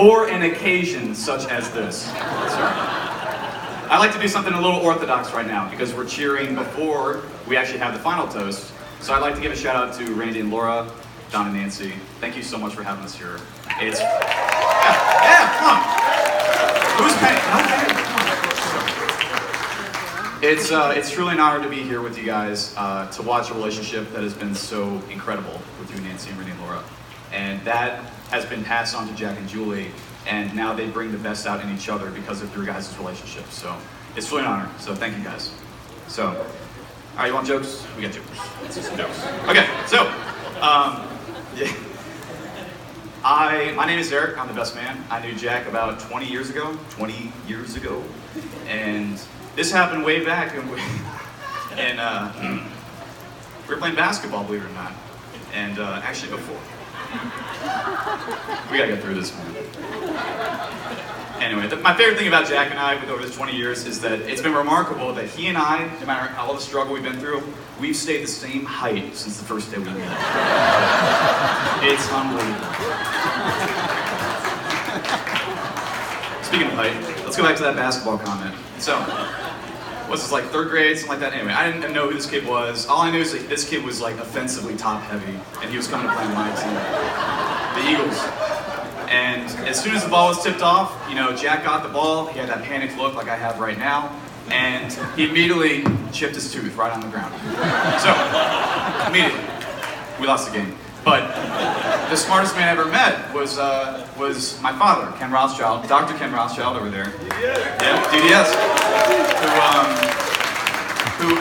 for an occasion such as this. I'd like to do something a little orthodox right now because we're cheering before we actually have the final toast. So I'd like to give a shout out to Randy and Laura, Don and Nancy. Thank you so much for having us here. It's, yeah, come on. Who's paying? It's truly an honor to be here with you guys, to watch a relationship that has been so incredible with you, Nancy and Randy and Laura. And that has been passed on to Jack and Julie, and now they bring the best out in each other because of your guys' relationship. So it's really an honor. So thank you guys. So, all right, you want jokes? We got jokes. Let's do some jokes. Okay, so, yeah. My name is Eric. I'm the best man. I knew Jack about 20 years ago, and this happened way back, and we were playing basketball, believe it or not, and actually before. We gotta get through this, man. Anyway, my favorite thing about Jack and I over this 20 years is that it's been remarkable that he and I, no matter all the struggle we've been through, we've stayed the same height since the first day we met. It's unbelievable. Speaking of height, let's go back to that basketball comment. So, what's this, like third grade, something like that? Anyway, I didn't know who this kid was. All I knew is that this kid was like offensively top heavy, and he was coming to play on my team, the Eagles. And as soon as the ball was tipped off, you know, Jack got the ball. He had that panicked look like I have right now, and he immediately chipped his tooth right on the ground. So, immediately, we lost the game. But the smartest man I ever met was my father, Ken Rothschild, Dr. Ken Rothschild over there. Yeah, DDS.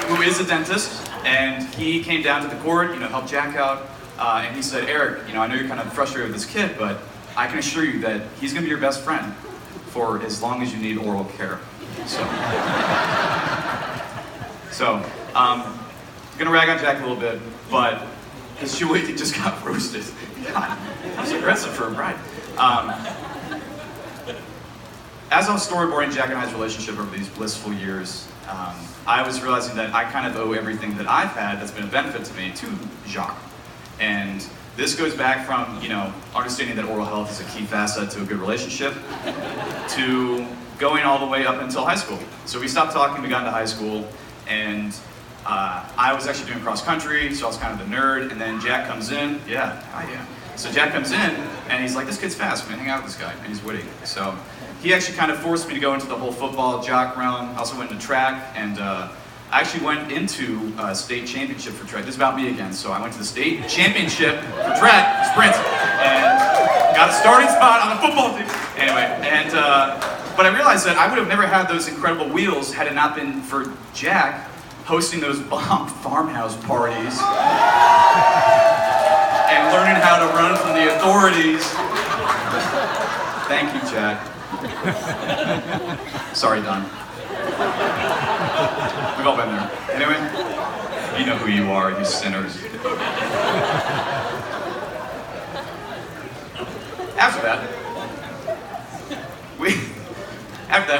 Who is a dentist, and he came down to the court, you know, helped Jack out, and he said, Eric, you know, I know you're kind of frustrated with this kid, but I can assure you that he's going to be your best friend for as long as you need oral care. So, I'm going to rag on Jack a little bit, but his Julie just got roasted. God, that was aggressive for a bride. As I was storyboarding Jack and I's relationship over these blissful years, I was realizing that I kind of owe everything that I've had that's been a benefit to me to Jacques. And this goes back from, you know, understanding that oral health is a key facet to a good relationship, to going all the way up until high school. So we stopped talking, we got into high school, and I was actually doing cross country, so I was kind of the nerd, and then Jack comes in, So Jack comes in, and he's like, this kid's fast, man, hang out with this guy, and he's witty. So he actually kind of forced me to go into the whole football jock realm. I also went into track, and I actually went into a state championship for track. This is about me again. So I went to the state championship for track, sprint, and got a starting spot on the football team. Anyway, and but I realized that I would have never had those incredible wheels had it not been for Jack hosting those bomb farmhouse parties and learning how to run from the authorities. Thank you, Jack. Sorry, Don. We've all been there. Anyway, you know who you are, you sinners. After that, we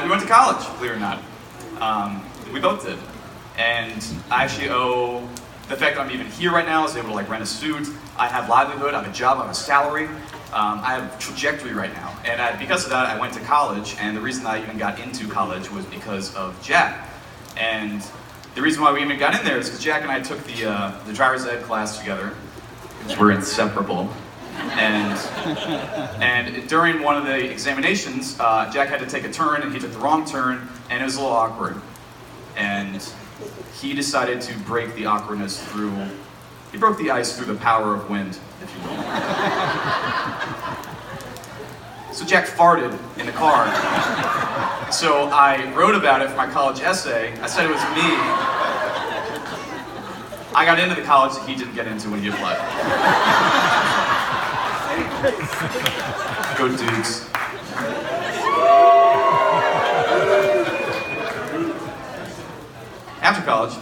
went to college, believe it or not. We both did. And I actually owe the fact that I'm even here right now, is able to like rent a suit. I have livelihood, I have a job, I have a salary. I have a trajectory right now. And because of that, I went to college, and the reason that I even got into college was because of Jack. And the reason why we even got in there is because Jack and I took the driver's ed class together, because we're inseparable. And during one of the examinations, Jack had to take a turn, and he took the wrong turn, and it was a little awkward. And he decided to break the awkwardness through, he broke the ice through the power of wind, if you will. So Jack farted in the car. So I wrote about it for my college essay. I said it was me. I got into the college that he didn't get into when he applied. Go Dukes. After college.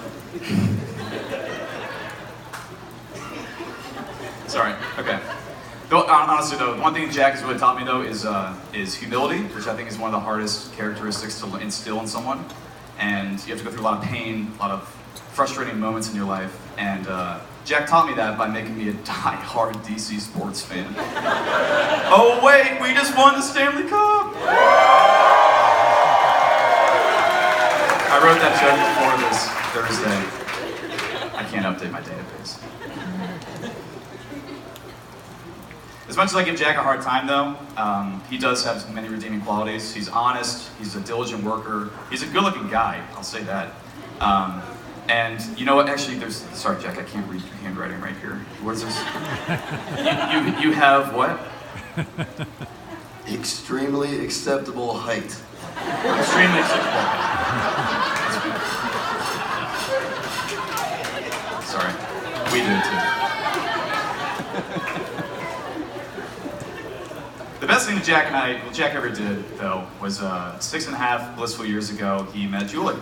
Sorry, okay. Though, honestly though, one thing Jack has really taught me though is humility, which I think is one of the hardest characteristics to instill in someone. And you have to go through a lot of pain, a lot of frustrating moments in your life, and Jack taught me that by making me a die-hard DC sports fan. Oh wait, we just won the Stanley Cup! I wrote that joke before this Thursday. I can't update my database. As much as I give Jack a hard time though, he does have many redeeming qualities. He's honest, he's a diligent worker, he's a good-looking guy, I'll say that. And you know what, actually sorry Jack, I can't read your handwriting right here. What is this? You have what? Extremely acceptable height. Extremely acceptable height. Sorry, we do too. The best thing that Jack ever did, though, was 6.5 blissful years ago, he met Julie,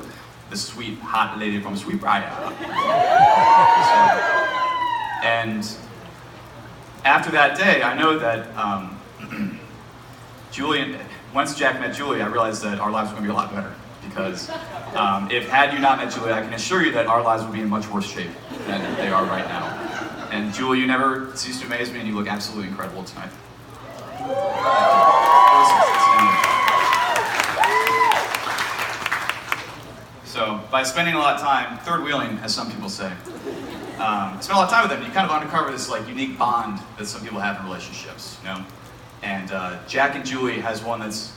the sweet, hot lady from Sweetbriar. And after that day, I know that once Jack met Julie, I realized that our lives were going to be a lot better. Because had you not met Julie, I can assure you that our lives would be in much worse shape than they are right now. And Julie, you never cease to amaze me, and you look absolutely incredible tonight. So, by spending a lot of time third wheeling, as some people say, spend a lot of time with them, you kind of uncover this like unique bond that some people have in relationships, you know? And Jack and Julie has one that's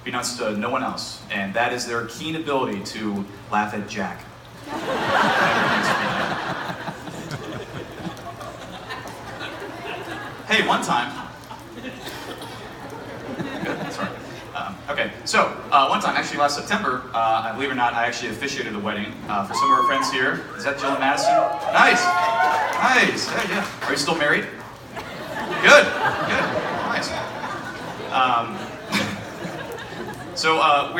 beknownst to no one else, and that is their keen ability to laugh at Jack. Hey, one time. Good, sorry. Okay, so one time, actually last September, believe it or not, I actually officiated a wedding for some of our friends here. Is that Jill and Madison? Nice, nice. Yeah. Are you still married? Good. Nice. So I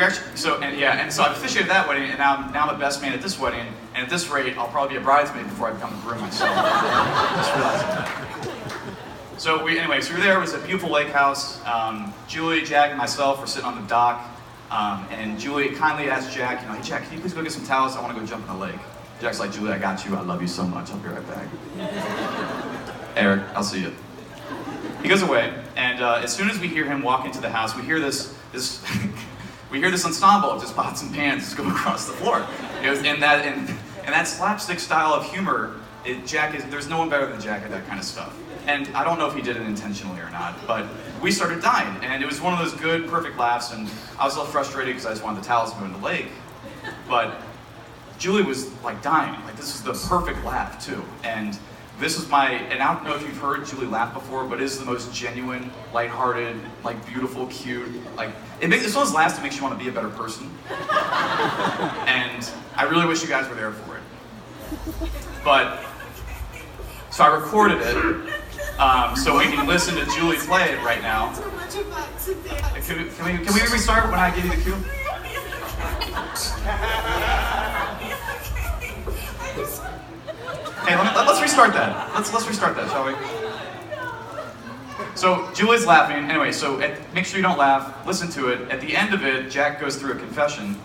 officiated that wedding, and now I'm a best man at this wedding, and at this rate, I'll probably be a bridesmaid before I become a groom myself. Just realizing that. So we were there. It was a beautiful lake house. Julie, Jack, and myself were sitting on the dock, and Julie kindly asked Jack, hey Jack, can you please go get some towels? I want to go jump in the lake. Jack's like, Julie, I got you. I love you so much. I'll be right back. Eric, I'll see you. He goes away, and as soon as we hear him walk into the house, we hear this ensemble of just pots and pans just go across the floor. And that slapstick style of humor, there's no one better than Jack at that kind of stuff. And I don't know if he did it intentionally or not, but we started dying, and it was one of those good, perfect laughs, and I was a little frustrated because I just wanted the towels to go in the lake, but Julie was like dying. Like, this is the perfect laugh too, and this is and I don't know if you've heard Julie laugh before, but it is the most genuine, lighthearted, like beautiful, cute, like, it's one of those laughs that makes you want to be a better person. And I really wish you guys were there for it. So I recorded it, so we can listen to Julie play it right now. Can we restart when I give you the cue? Hey, let's restart that. Let's restart that, shall we? So Julie's laughing. Anyway, make sure you don't laugh. Listen to it. At the end of it, Jack goes through a confession,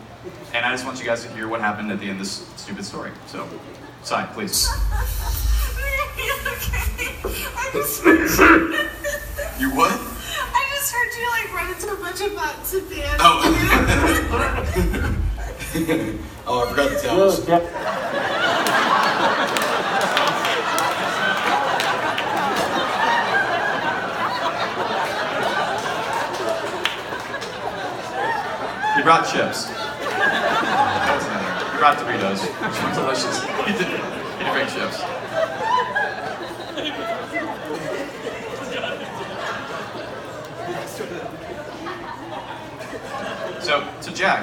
and I just want you guys to hear what happened at the end of this stupid story. So, Sai, please. You what? I just heard you like run into a bunch of pots and pans. Oh, I forgot the towels. He brought chips. That wasn't in there. He brought Doritos, which were delicious. He did bring chips. So Jack,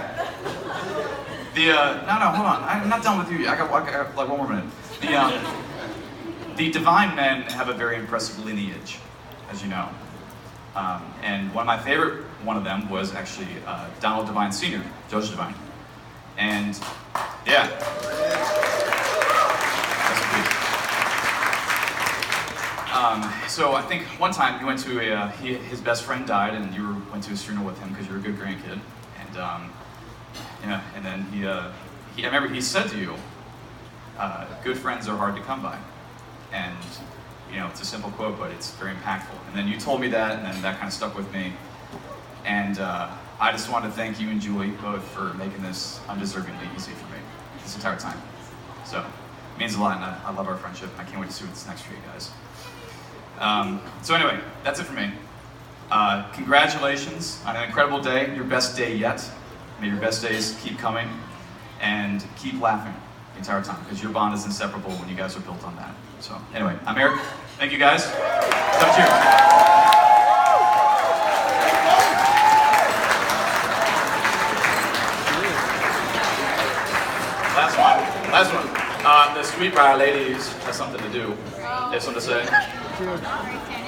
no, hold on. I'm not done with you. I got like one more minute. The Devine men have a very impressive lineage, as you know. And one of my favorite one of them was actually Donald Devine Sr., Judge Devine. And yeah. So I think one time you went to his best friend died, and you went to his funeral with him because you're a good grandkid. And and then I remember he said to you, good friends are hard to come by. And you know, it's a simple quote, but it's very impactful. And then you told me that, and then that kind of stuck with me. And I just want to thank you and Julie both for making this undeservingly easy for me this entire time. So it means a lot, and I love our friendship. I can't wait to see what's next for you guys. So anyway, that's it for me. Congratulations on an incredible day, your best day yet. May your best days keep coming, and keep laughing the entire time, because your bond is inseparable when you guys are built on that. So anyway, I'm Eric. Thank you guys. Come cheers. Last one. The sweet briar ladies has something to do. They have something to say.